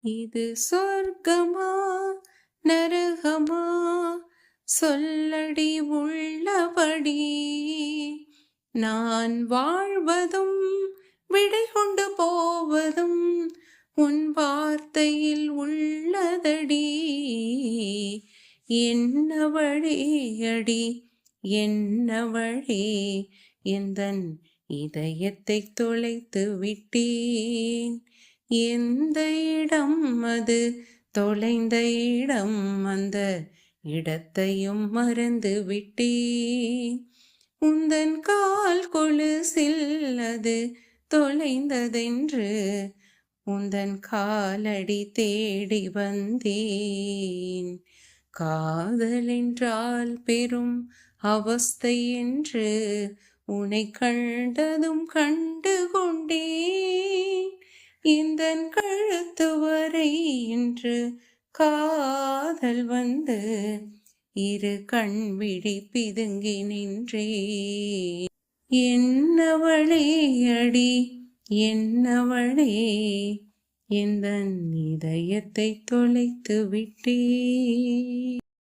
இது சொர்க்கமா நரகமா சொல்லடி உள்ளபடி. நான் வாழ்வதும் விடை கொண்டு போவதும் உன் வார்த்தையில் உள்ளதடி. என்ன வழியடி என்ன வழி, எந்தன் இதயத்தை தொலைத்து விட்டேன். எந்த இடம் அது தொலைந்த இடம், அந்த இடத்தையும் மறந்து விட்டேன். உந்தன் கால் கொலுசில் அது தொலைந்ததென்று உந்தன் காலடி தேடி வந்தேன். காதல் என்றால் பெரும் அவஸ்தை என்று உன்னை கண்டதும் கண்டு கொண்டேன். இந்த கழுத்து வரை இன்று காதல் வந்து இரு கண் விழி பிதுங்கி நின்றேன். என்னவளே அடி என்னவளே, எந்தன் இதயத்தை தொலைத்து விட்டே.